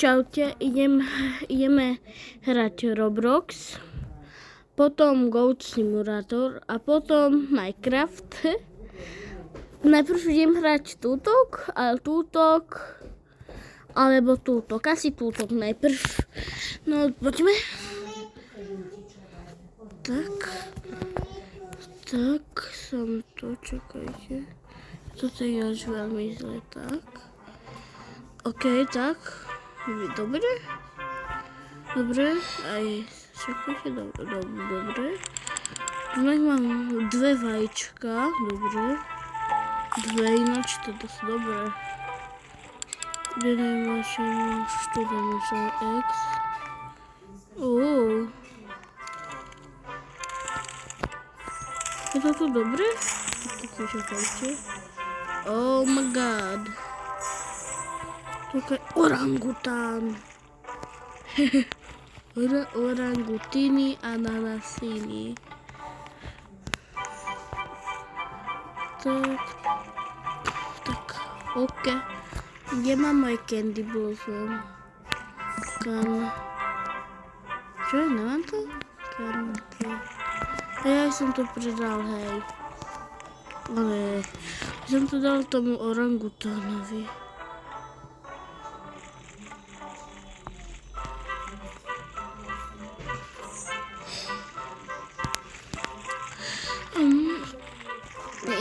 Čaute, ideme hrať Roblox, potom Goat Simulator a potom Minecraft. Najprv idem hrať tútok, alebo tútok, asi tútok najprv. No, poďme. Tak, som to, čakajte. Toto je až veľmi zle, tak. OK, tak. Dobre, aj čakajte, dobre. Tu mám dve vajíčka, dobre. Dve, ináč to dosť dobre. Jeden vašem študent X. Je to tu dobre? Tak čakajte. Oh my god. Tukaj orangután. Orangutiny, ananasiny. Tak, OK. Kde mám môj Candy Blossom? Kam? Čo je, nemám to? Ja som to predal, hej. Ale som to dal tomu orangutánovi.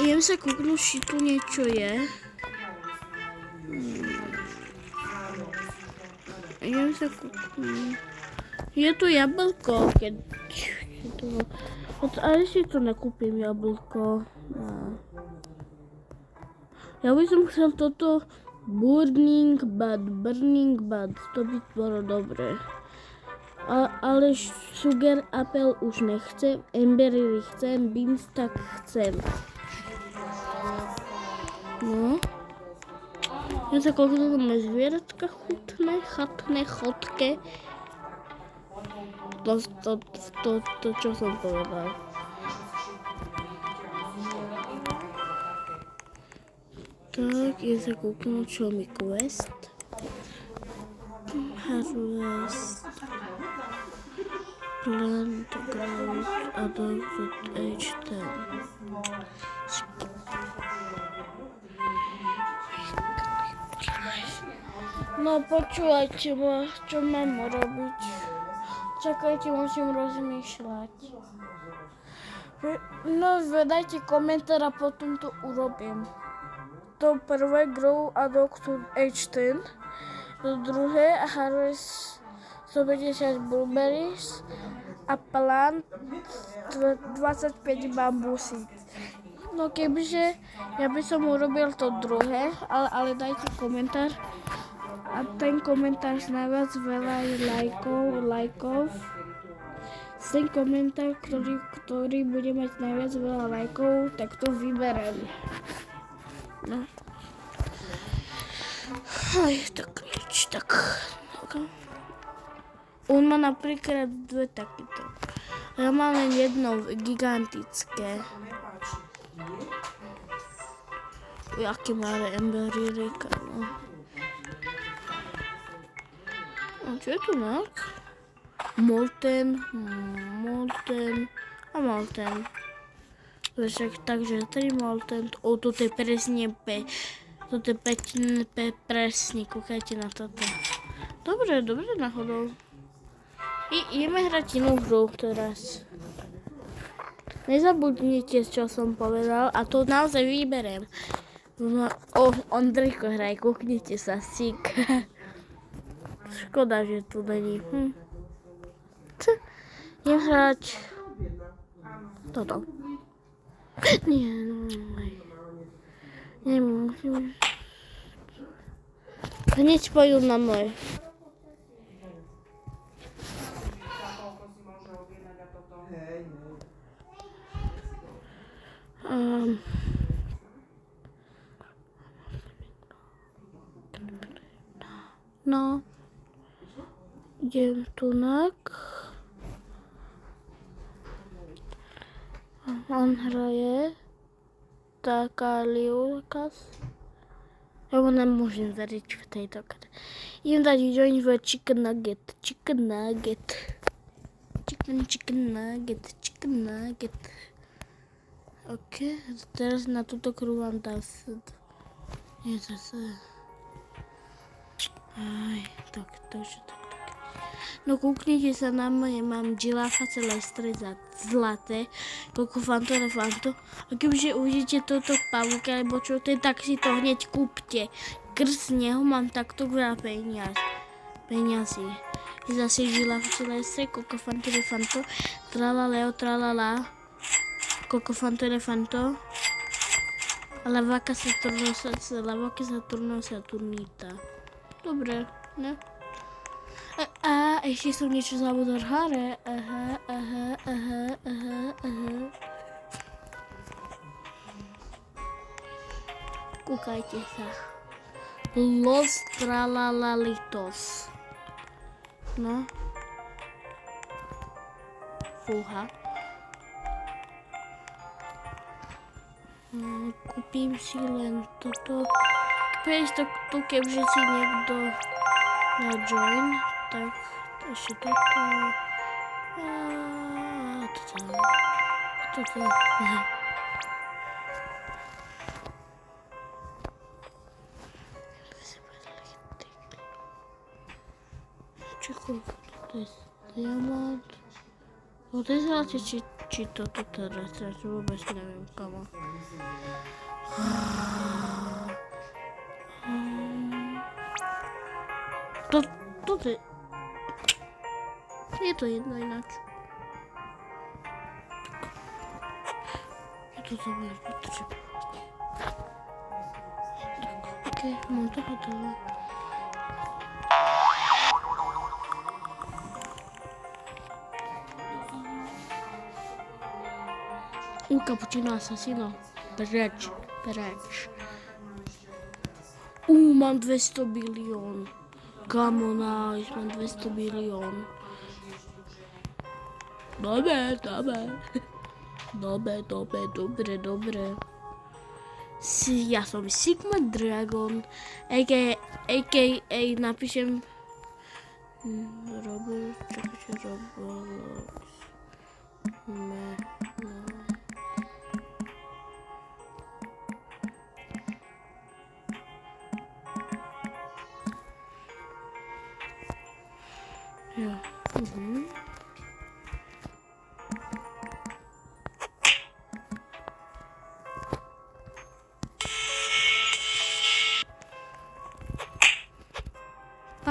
Idem sa kúknúť, či tu niečo je. Idem sa kúknúť. Je tu jablko, ale si to nekúpim jablko. Ja by som chcel toto Burning Bud, to by bolo dobré. Ale Sugar Apple už nechcem, Emberry chcem, Beanstalk chcem. No. Ja sa koľko máme zvieratka chutné, chotke. To, čo som povedal. Tak, ja sa kúknúť, čo mi quest. Harvest. Plant, growth, adult, age 10. No počúvajte ma, čo mám robiť. Čakajte, musím rozmýšľať. No, dajte komentár a potom to urobím. To prvé grow adult age 10. To druhé harvest 150 blueberries a plant 25 bambusy. No kebyže ja by som urobil to druhé, ale dajte komentár. A ten komentár s najviac veľa lajkov. Ten komentár, ktorý bude mať najviac veľa lajkov, tak to vyberem. No. Aj, tak nič, tak. On má napríklad dve takéto. Ja mám len jedno gigantické. Jaké malé embery, no. A čo je tu nak? Molten. Takže 3 molten. Toto je presne toto je presne, kúkajte na toto. Dobre, náhodou. Ideme hrať inú hru teraz. Nezabudnite, čo som povedal, a to naozaj vyberiem. Ondrejko hraj, kúknite sa, sík. Škoda, že tu není. Idem hrať toto. Nie, musím. Hneď pôjdu na môj. No. Idem tunak. On hraje. Taká Liukas. Ja mu nemôžem veriť v tejto kre. Idem dať join v chicken nugget. Chicken nugget. Chicken nugget. OK, teraz na túto kruhu vám dám je zase. Aj, takže tak. No kúknite sa na moje, mám Girafa celestre zlaté, Coco Fanto Elefanto. A kebyže uvidíte toto pavúka, alebo čo to je, tak si to hneď kúpte. Krz neho mám takto veľa peňazí. Je zase Girafa celestre, Coco Fanto Elefanto, Tralaleo Tralala, Coco Fanto Elefanto. La vaca Saturnita. Dobre, ne? A ešte som niečo zabudol. Hore. Aha. Kúkajte sa. Los Tralalalitos. No. Fúha. Kúpim si len toto. Prejsť to, kebyže si niekto na join, tak ešte toto. Toto. Čekuj, toto je diamant. Odezráte, či toto teraz, ja vôbec neviem, kamo. Toto je to jedno ináč. Je to zabudeš potrebovať. OK, mám to hotové. Cappuccino assassino. Preč. Mám 200 bilión. Come on, nice, mám 200 bilión. Dobre. Ja som Sigma Dragon, a.k.a. napíšem Roblox. Ja.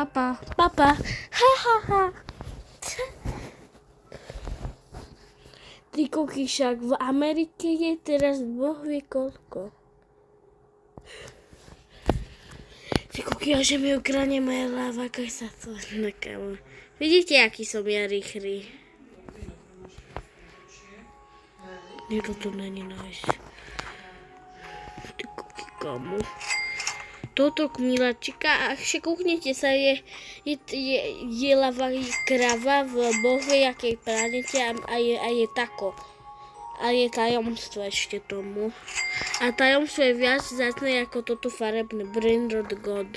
Papa. Ha. Ty koky, však v Amerike je teraz Boh vie koľko. Ty koky, a že mi ukradne moja láva, ako sa to nakamo. Vidíte, aký som ja rýchly. Nikto tu není nájsť. Ty koky, kamo. Toto miláčika, a však kúknite sa, je lava krava v bohvie jakej planete a je tako. A je tajomstvo ešte tomu. A tajomstvo je viac zácne ako toto farebné Brainrod God.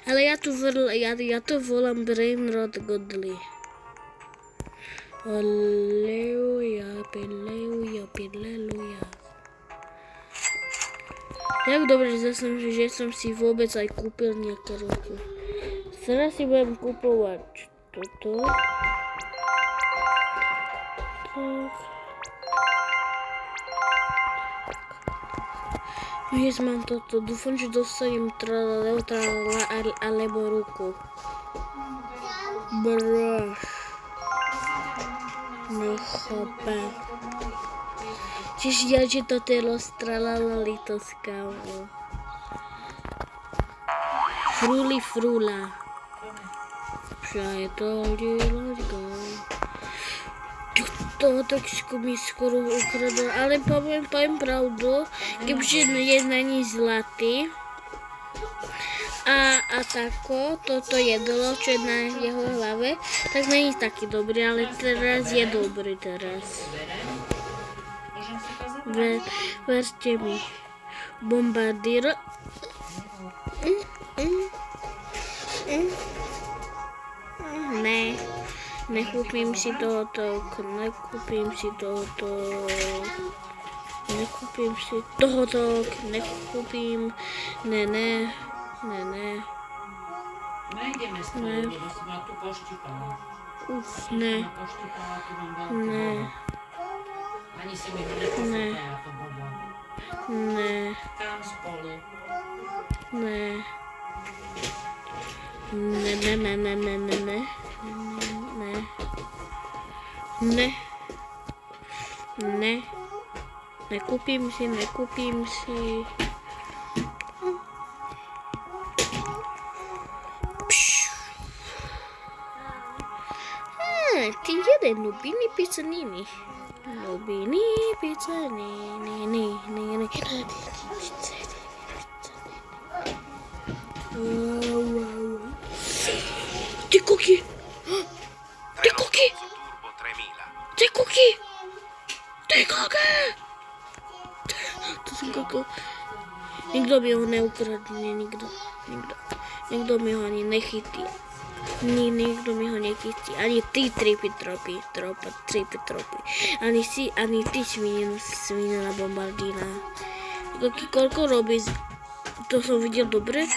Ale ja to volám Brainrod Godly. Aleluja, pileluja. Jak dobre, že som si vôbec aj kúpil nejaké ruky. Teraz si budem kúpovať toto. Tak. Dnes mám toto. Dúfam, že dostanem tralaleo, alebo ruku. Brž. Nechápem. Čiže ja, že toto je Los Tralalalitos, kámo. Frula. Let's go. Toho trošku mi skoro ukradol, ale poviem pravdu, keďže je na ní zlatý. A tako, toto jedlo, čo je na jeho hlave, tak není taký dobrý, ale teraz je dobrý teraz. Verte mi. Bombardíro. Ne. Nekúpim si tohoto. Nekúpim si tohoto. Ne. Nejdeme spolu, lebo si ma tu poštípala. Ne. Ne. Ani si mi ho neposlala, to bolo. Ne. Tam spolu. Ne. Ne. Nekúpim si. Ty jeden Nubini pizzanini. Ty koky! To som koko. Nikto mi ho neukradne, nikto. Nikto mi ho ani nechytí. Nikto mi ho nechytí. Ani ty, tripitropy. Ani ty, svinina bombardína. Koky, koľko robí? To som videl dobre?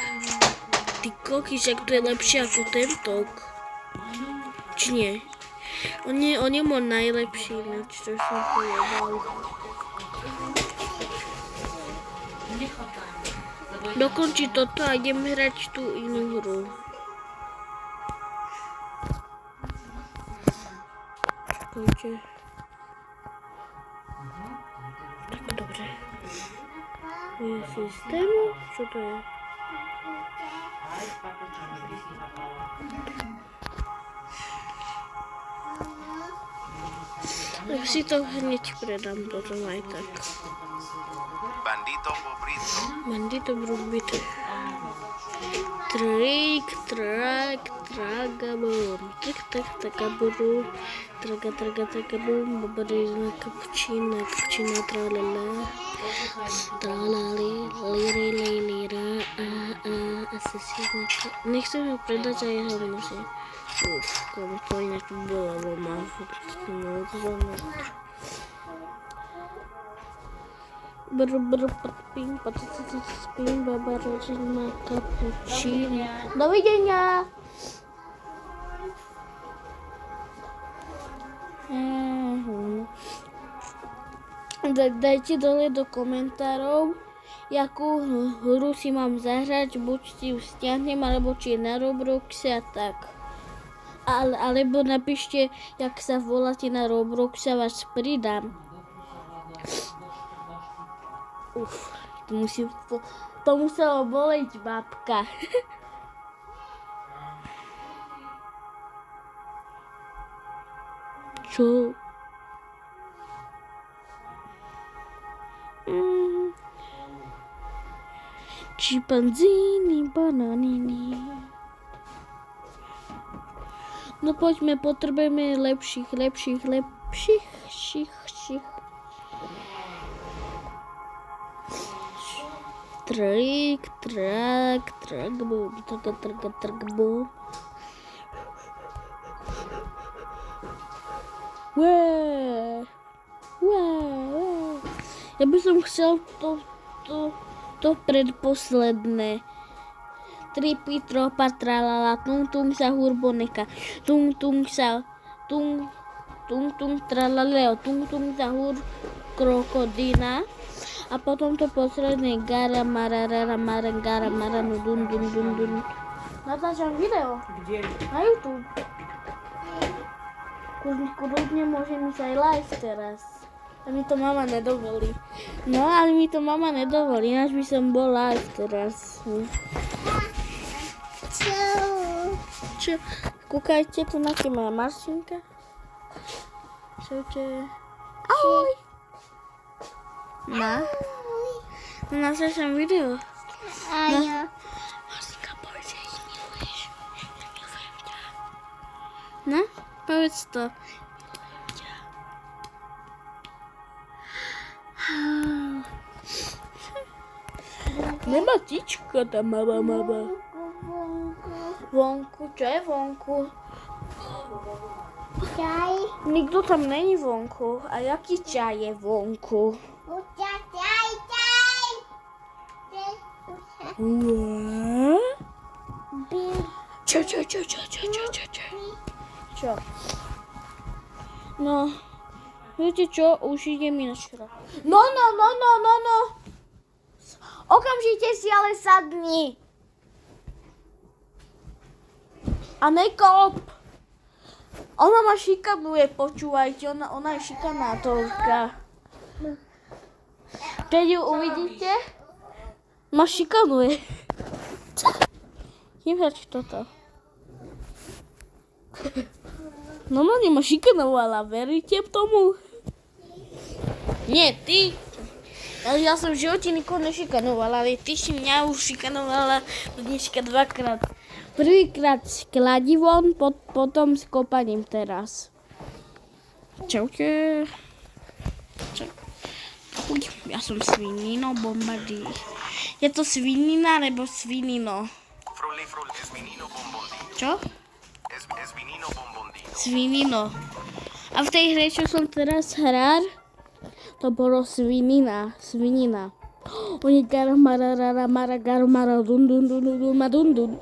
Ty koky, však to je lepšie ako tento. Či nie? On je môj najlepší, čo som povedal. Dokončí toto a idem hrať tú inú hru. Čakajte. Tak dobre. Je systém? Čo to je? Tak si to hneď predám potom aj tak. Bandito brubito. Trik, trak, tragabum. Takaburu. Tragabum. Babarina cappuccino, tralala. Tralali, lira. Asesino. Nechcem ho predať a jeho nosím. Komu to inak bolo, lebo mám Spím, baba rodina, cappuccino. Dovidenia! Dajte dole do komentárov, jakú hru si mám zahrať, buď si ju stiahnem, alebo či je na Robloxe a tak. Alebo napíšte, jak sa voláte na Robloxe a vás pridám. To muselo boleť, babka. Čo? Chimpanzini, bananini. No poďme, potrebujeme lepších. Trik, bum, bum. Ja by som chcel to predposledné. Tripi, tropa, tralala, tung sa hurboneka, tung tralaleo, tung sa hur krokodína. A potom to posledné gara mararara marangara maranu dun. Natáčam video. Kde? Na YouTube. Kľudne môžem ísť aj live teraz. A mi to mama nedovolí. No, ale mi to mama nedovolí, ináč by som bol live teraz. Čo? Kúkajte, tu na moja Marcinka. Čaute. Ahoj. Natáčam video. Áno. Marcinka, povedz, že ich miluješ. Ja milujem ťa. No, povedz to. Milujem ťa. Nemá tička tá mama. Vonku, čo je vonku? Čaj. Nikto tam není vonku. A jaký čaj je vonku? Čaj. Čo? Čo? No, viete čo? Už idem inač. No. Okamžite si ale sadni. A nekop. Ona ma šikanuje, počúvajte, ona je šikanátorka. Keď ju uvidíte, ma šikanuje. Neviač toto. Normálne ma šikanovala, veríte tomu? Nie, ty. Ja som v živote nikoho nešikanovala, ale ty si mňa už šikanovala dneska dvakrát. Prvýkrát s kladivom, potom s kopaním teraz. Čaute. Uj, ja som Svinino Bombardí. Je to Svinina nebo Svinino? Frulli, es vinino bombondino. Čo? Es vinino bombondino. Svinino. A v tej hre, čo som teraz hral, to bolo Svinina. Oni garamarara mara dun madundun.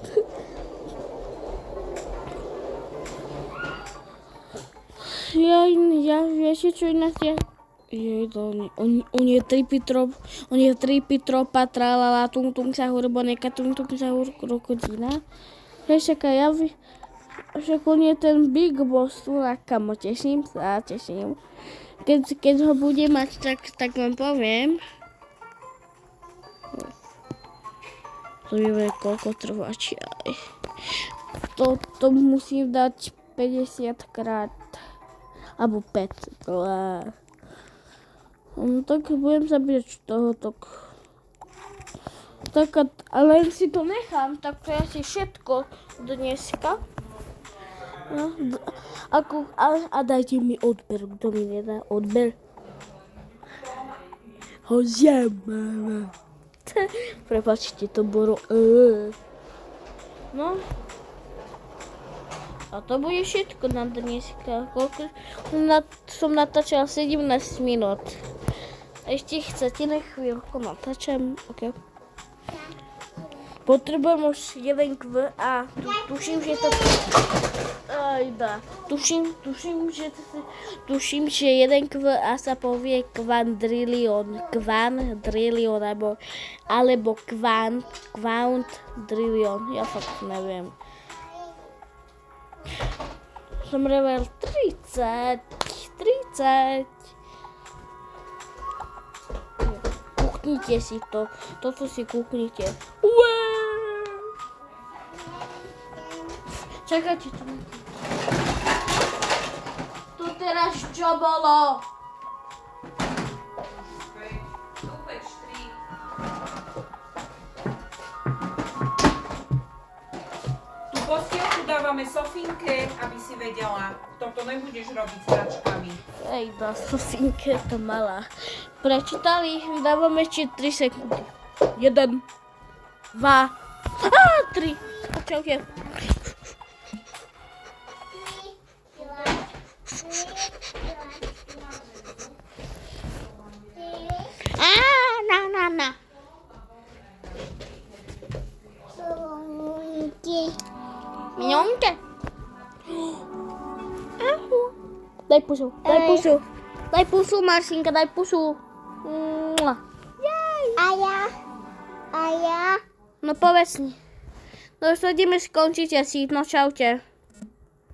Ja viete čo inak je? On je tripi tropa tralala tung sa hurboneka tung sa krokodína. Vieš, však on je ten big boss tu na kamo, teším sa. Keď ho bude mať, tak vám poviem. To je koľko trvá čiaj. To musím dať 50 krát. Alebo 5. No tak budem zabíjať toho tak. Ale len si to nechám, tak to je asi všetko dneska. No, a dajte mi odber, kto mi nedá odber. Ho zjemám. Prepačte, to bolo No. A to bude všetko na dneska. Som natáčala 17 minút. Ešte chcete na chvíľku natáčam? OK. Potrebujem už jeden kv a tuším, že to... Ajda. Tuším, že jeden kv a sa povie kvandrilion, alebo kvantdrilion. Ja fakt neviem. Som level 30. Kúknite si to. Toto si kúknite. Čakajte tu. To teraz čo bolo? Postielku dávame Sofinke, aby si vedela. Toto nebudeš robiť s hračkami. Ejda, Sofinke to mala. Prečítali, dávame ešte 3 sekundy. 1, 2, 3. Čaute. Na. Minionke. Daj pusu, Marcinka, daj pusu. A ja. No povedz mi. No už to ideme skončiť asi, no čaute.